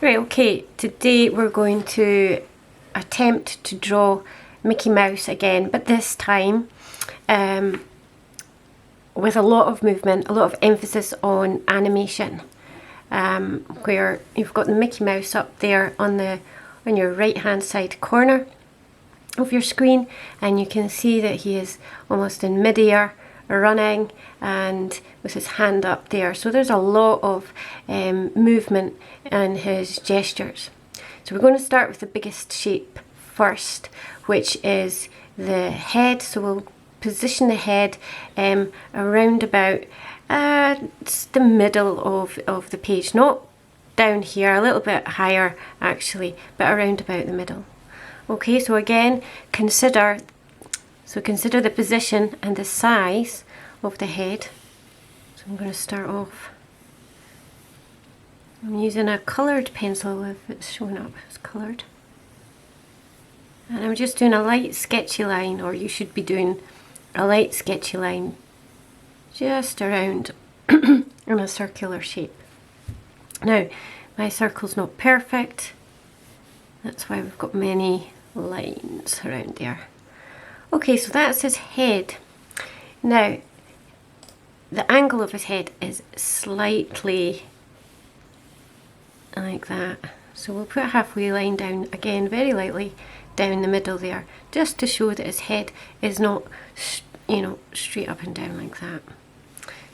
Right, okay, today we're going to attempt to draw Mickey Mouse again, but this time with a lot of movement, a lot of emphasis on animation, where you've got the Mickey Mouse up there on your right hand side corner of your screen, and you can see that he is almost in mid-air running and with his hand up there. So there's a lot of movement in his gestures. So we're going to start with the biggest shape first, which is the head. So we'll position the head around about the middle of the page, not down here, a little bit higher actually, but around about the middle. Okay, so again, consider the position and the size of the head. So I'm going to start off. I'm using a coloured pencil if it's showing up as coloured. And I'm just doing a light sketchy line, or you should be doing a light sketchy line just around in a circular shape. Now, my circle's not perfect. That's why we've got many lines around there. Okay, so that's his head. Now, the angle of his head is slightly like that. So we'll put a halfway line down again, very lightly down the middle there, just to show that his head is not, straight up and down like that.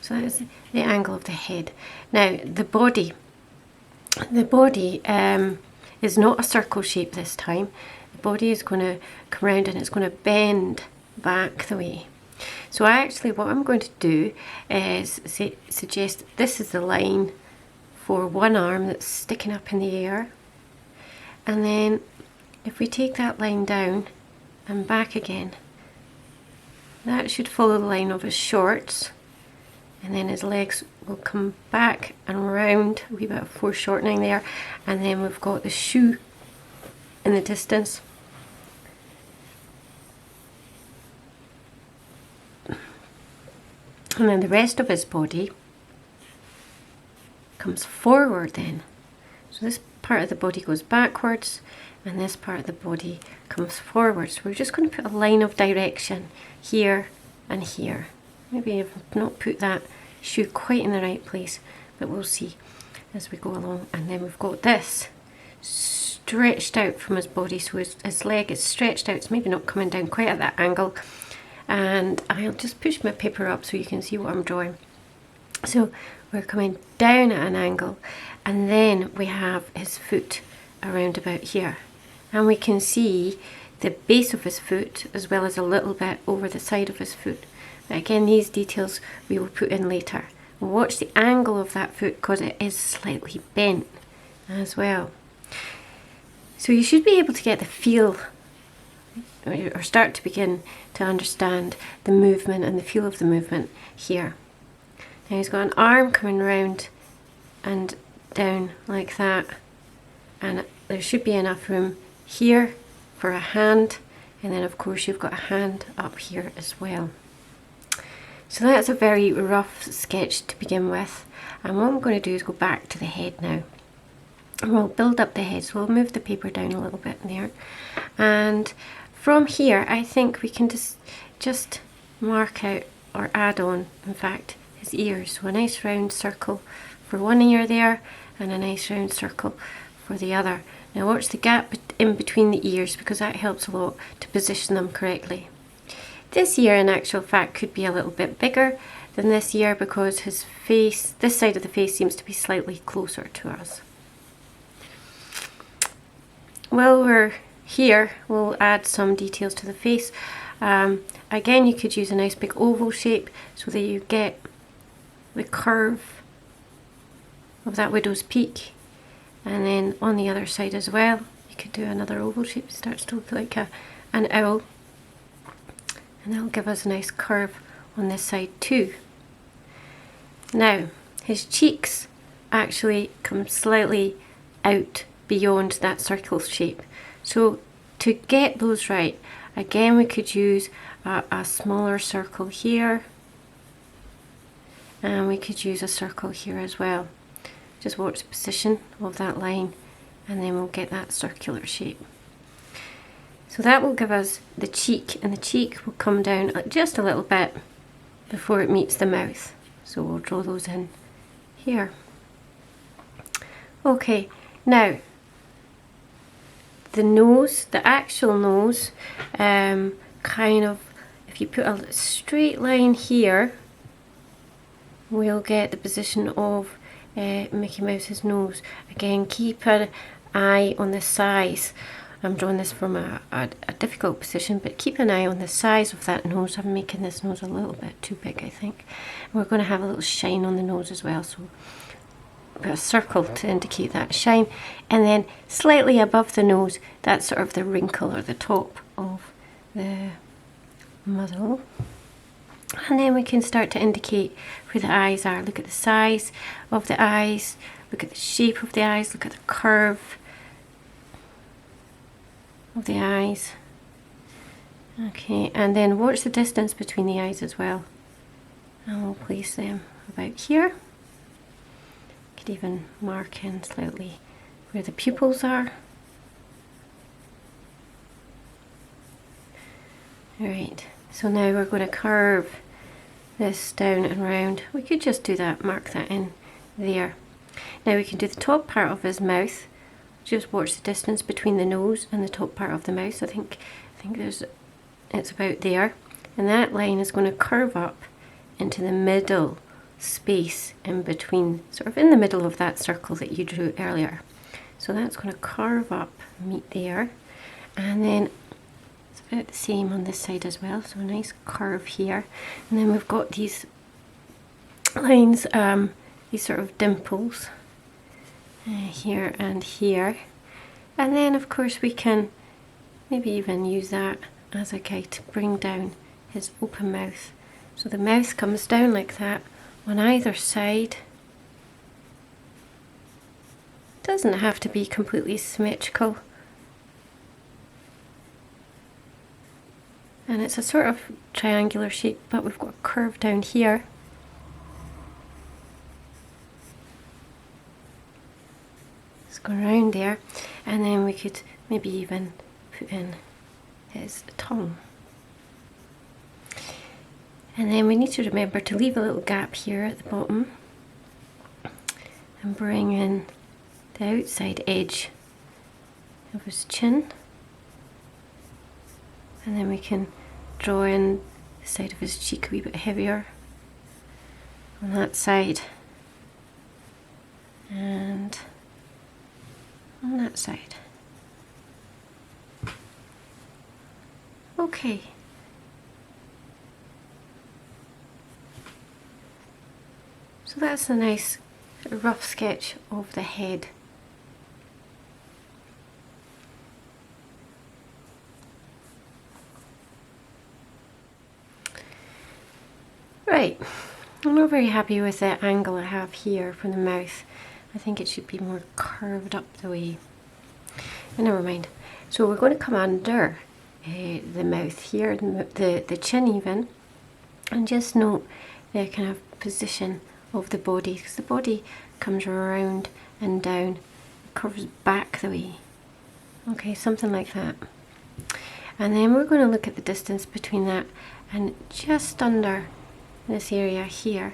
So that is the angle of the head. Now, the body is not a circle shape this time. The body is going to come around and it's going to bend back the way. So actually what I'm going to do is suggest that this is the line for one arm that's sticking up in the air. And then if we take that line down and back again, that should follow the line of his shorts. And then his legs will come back and round, a wee bit of foreshortening there. And then we've got the shoe in the distance. And then the rest of his body comes forward then. So this part of the body goes backwards and this part of the body comes forward. So we're just going to put a line of direction here and here. Maybe I've not put that shoe quite in the right place, but we'll see as we go along. And then we've got this stretched out from his body, so his leg is stretched out. It's maybe not coming down quite at that angle. And I'll just push my paper up so you can see what I'm drawing. So we're coming down at an angle, and then we have his foot around about here. And we can see the base of his foot as well as a little bit over the side of his foot. But again, these details we will put in later. And watch the angle of that foot because it is slightly bent as well. So you should be able to get the feel or start to begin to understand the movement and the feel of the movement here. Now he's got an arm coming round and down like that, and there should be enough room here for a hand, and then of course you've got a hand up here as well. So that's a very rough sketch to begin with, and what I'm going to do is go back to the head now. And we'll build up the head, so we'll move the paper down a little bit there, and from here I think we can just mark out or add on, in fact, his ears. So a nice round circle for one ear there and a nice round circle for the other. Now watch the gap in between the ears because that helps a lot to position them correctly. This ear in actual fact could be a little bit bigger than this ear because his face, this side of the face, seems to be slightly closer to us. While we're here, we'll add some details to the face. Again, you could use a nice big oval shape so that you get the curve of that widow's peak. And then on the other side as well, you could do another oval shape. It starts to look like an owl. And that'll give us a nice curve on this side too. Now, his cheeks actually come slightly out beyond that circle shape. So to get those right, again we could use a smaller circle here, and we could use a circle here as well. Just watch the position of that line and then we'll get that circular shape. So that will give us the cheek, and the cheek will come down just a little bit before it meets the mouth. So we'll draw those in here. Okay, now the nose, the actual nose, kind of, if you put a straight line here, we'll get the position of Mickey Mouse's nose. Again, keep an eye on the size. I'm drawing this from a difficult position, but keep an eye on the size of that nose. I'm making this nose a little bit too big, I think. We're going to have a little shine on the nose as well, so put a circle to indicate that shine. And then slightly above the nose, that's sort of the wrinkle or the top of the muzzle. And then we can start to indicate where the eyes are. Look at the size of the eyes, look at the shape of the eyes, look at the curve of the eyes. Okay, and then watch the distance between the eyes as well. And we'll place them about here. Could even mark in slightly where the pupils are. Alright, so now we're going to curve this down and round. We could just do that, mark that in there. Now we can do the top part of his mouth. Just watch the distance between the nose and the top part of the mouth. I think it's about there. And that line is going to curve up into the middle space in between, sort of in the middle of that circle that you drew earlier. So that's going to curve up, meet there. And then it's about the same on this side as well. So a nice curve here. And then we've got these lines, these sort of dimples. Here and here, and then of course we can maybe even use that as a guide to bring down his open mouth. So the mouth comes down like that on either side. Doesn't have to be completely symmetrical, and it's a sort of triangular shape, but we've got a curve down here. Go around there, and then we could maybe even put in his tongue. And then we need to remember to leave a little gap here at the bottom and bring in the outside edge of his chin, and then we can draw in the side of his cheek a wee bit heavier on that side and on that side. Okay. So that's a nice rough sketch of the head. Right, I'm not very happy with the angle I have here from the mouth. I think it should be more curved up the way. But never mind. So we're going to come under the mouth here, the chin even, and just note the kind of position of the body, because the body comes around and down, curves back the way. Okay, something like that. And then we're going to look at the distance between that and just under this area here.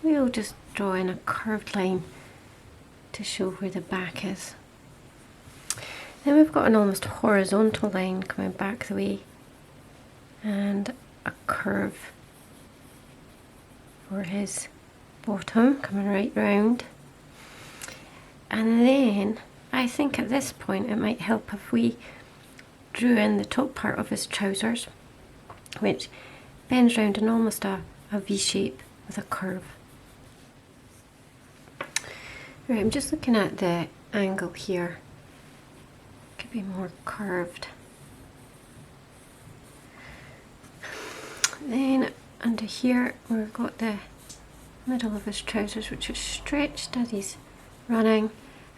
We'll just draw in a curved line to show where the back is. Then we've got an almost horizontal line coming back the way, and a curve for his bottom coming right round. And then I think at this point it might help if we drew in the top part of his trousers, which bends round in almost a V shape with a curve. Right, I'm just looking at the angle here. Could be more curved. Then under here we've got the middle of his trousers, which is stretched as he's running,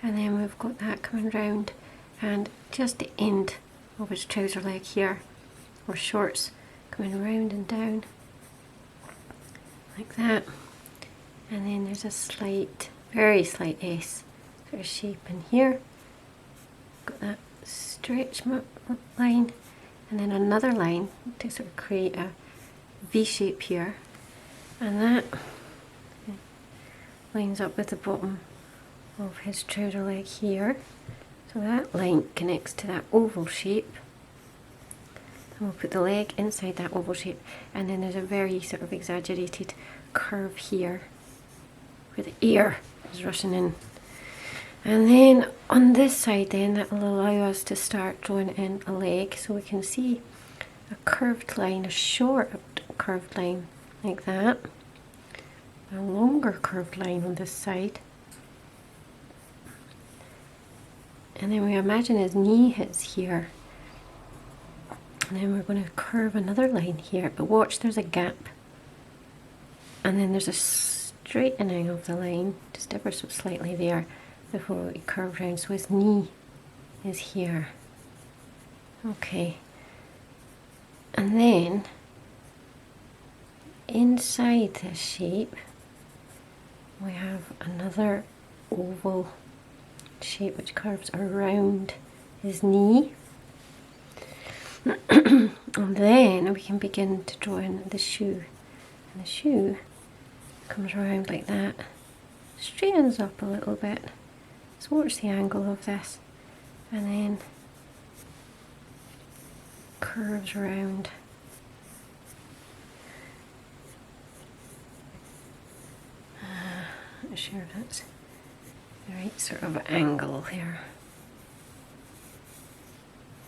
and then we've got that coming round, and just the end of his trouser leg here, or shorts, coming round and down like that. And then there's a slight very slight S sort of shape in here. Got that stretch line, and then another line to sort of create a V shape here, and that lines up with the bottom of his trouser leg here. So that line connects to that oval shape, and we'll put the leg inside that oval shape, and then there's a very sort of exaggerated curve here where the air is rushing in. And then on this side then, that will allow us to start drawing in a leg, so we can see a curved line, a short curved line like that, a longer curved line on this side, and then we imagine his knee hits here, and then we're going to curve another line here, but watch, there's a gap, and then there's a straightening of the line just ever so slightly there before we curve round, so his knee is here. Okay, and then inside this shape we have another oval shape which curves around his knee. And then we can begin to draw in the shoe, and the shoe comes around like that, straightens up a little bit, so watch the angle of this, and then curves around. Not sure if that's the right sort of angle here.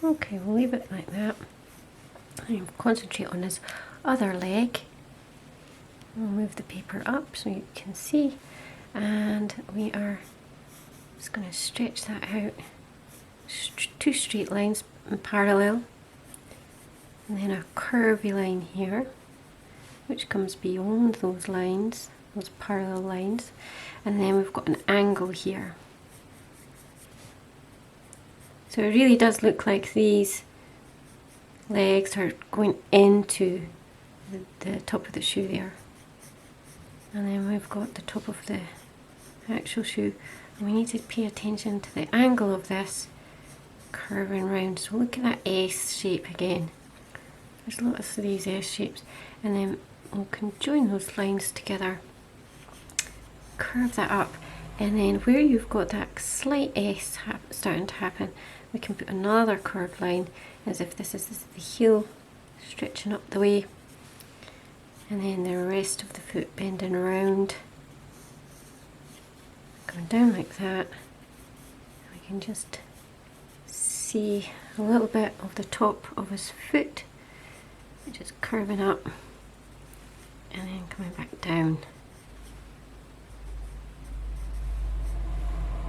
Okay, we'll leave it like that and concentrate on his other leg. We'll move the paper up so you can see, and we are just going to stretch that out, two straight lines in parallel, and then a curvy line here which comes beyond those lines, those parallel lines, and then we've got an angle here. So it really does look like these legs are going into the top of the shoe there, and then we've got the top of the actual shoe, and we need to pay attention to the angle of this curving round. So look at that S shape again, there's lots of these S shapes, and then we can join those lines together, curve that up, and then where you've got that slight S starting to happen, we can put another curved line as if this is the heel stretching up the way, and then the rest of the foot bending around, going down like that. We can just see a little bit of the top of his foot, just curving up and then coming back down.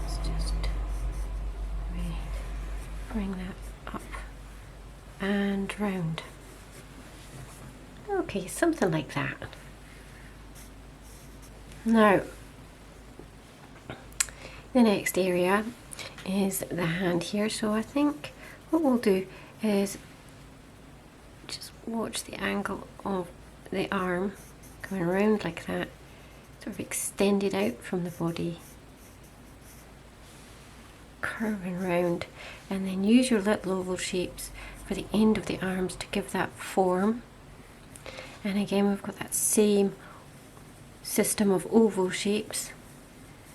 Let's just bring that up and round. Okay, something like that. Now, the next area is the hand here, so I think what we'll do is just watch the angle of the arm coming around like that, sort of extended out from the body, curving round, and then use your little oval shapes for the end of the arms to give that form. And again, we've got that same system of oval shapes.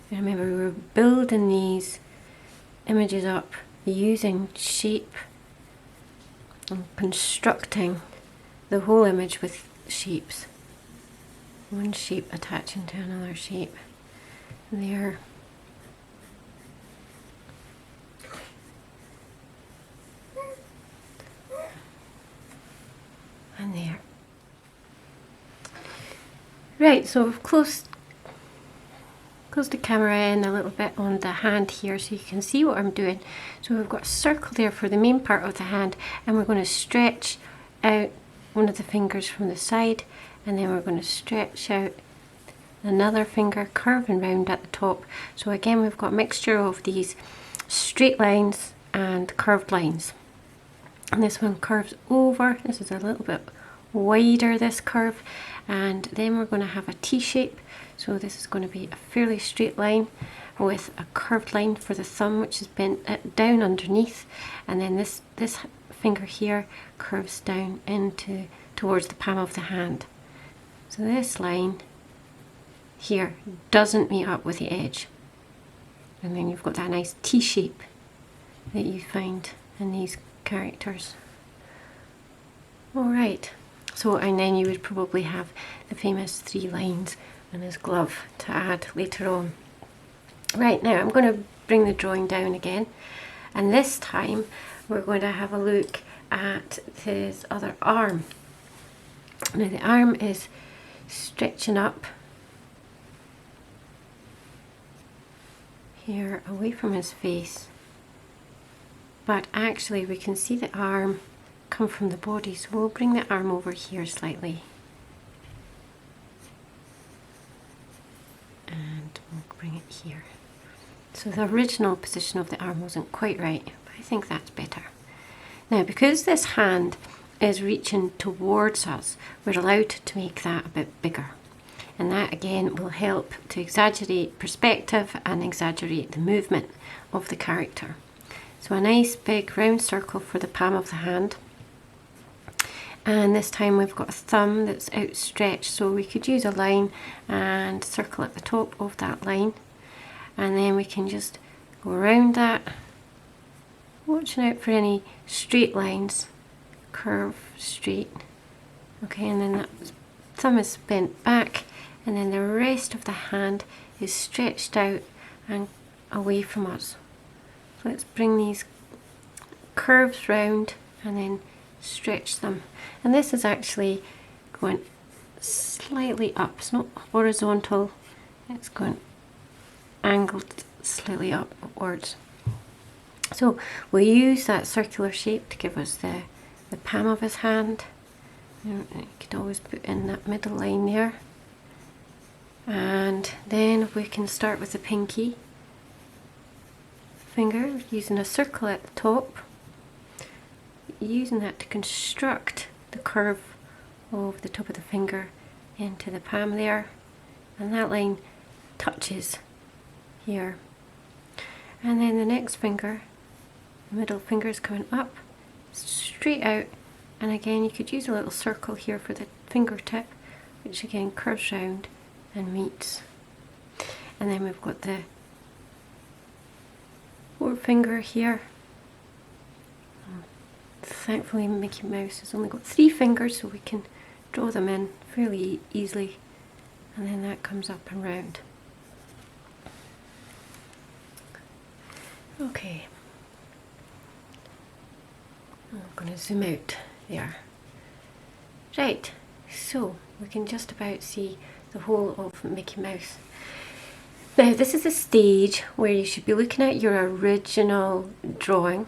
And remember, we were building these images up using shape and constructing the whole image with shapes. One shape attaching to another shape. There. And there. Right, so we've closed the camera in a little bit on the hand here so you can see what I'm doing. So we've got a circle there for the main part of the hand, and we're going to stretch out one of the fingers from the side, and then we're going to stretch out another finger, curving round at the top. So again, we've got a mixture of these straight lines and curved lines. And this one curves over, this is a little bit wider, this curve, and then we're going to have a T shape. So this is going to be a fairly straight line with a curved line for the thumb, which is bent down underneath, and then this finger here curves down into towards the palm of the hand. So this line here doesn't meet up with the edge, and then you've got that nice T shape that you find in these characters. Alright, so and then you would probably have the famous 3 lines and his glove to add later on. Right, now I'm going to bring the drawing down again, and this time we're going to have a look at his other arm. Now the arm is stretching up here away from his face, but actually we can see the arm come from the body, so we'll bring the arm over here slightly and we'll bring it here. So the original position of the arm wasn't quite right, but I think that's better. Now because this hand is reaching towards us, we're allowed to make that a bit bigger, and that again will help to exaggerate perspective and exaggerate the movement of the character. So a nice big round circle for the palm of the hand, and this time we've got a thumb that's outstretched, so we could use a line and circle at the top of that line, and then we can just go around that, watching out for any straight lines, curve straight. Okay, and then that thumb is bent back, and then the rest of the hand is stretched out and away from us. So let's bring these curves round and then stretch them. And this is actually going slightly up. It's not horizontal, it's going angled slightly upwards. So we'll use that circular shape to give us the palm of his hand. You could always put in that middle line there. And then we can start with the pinky finger, using a circle at the top, using that to construct the curve of the top of the finger into the palm there, and that line touches here. And then the next finger, the middle finger, is coming up straight out, and again you could use a little circle here for the fingertip, which again curves round and meets. And then we've got the forefinger here. Thankfully Mickey Mouse has only got 3 fingers, so we can draw them in fairly easily, and then that comes up and round. Okay, I'm going to zoom out there. Right, so we can just about see the whole of Mickey Mouse. Now this is a stage where you should be looking at your original drawing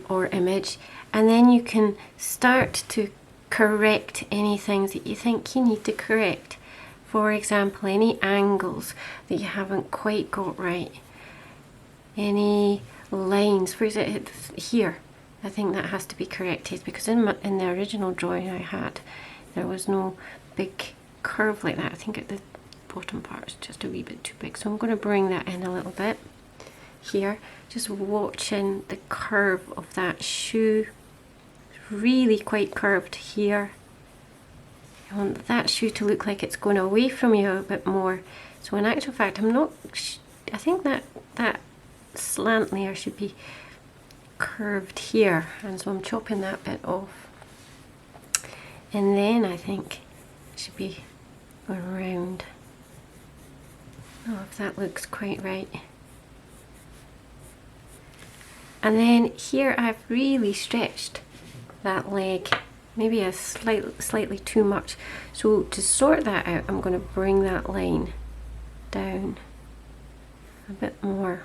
or image, and then you can start to correct any things that you think you need to correct. For example, any angles that you haven't quite got right, any lines, for example here, I think that has to be corrected, because in the original drawing I had, there was no big curve like that. I think at the bottom part is just a wee bit too big, so I'm going to bring that in a little bit here, just watching the curve of that shoe. It's really quite curved here. I want that shoe to look like it's going away from you a bit more. So in actual fact, I think that slant layer should be curved here, and so I'm chopping that bit off, and then I think it should be going around. Oh, if that looks quite right. And then here I've really stretched that leg, maybe a slightly too much. So to sort that out, I'm going to bring that line down a bit more.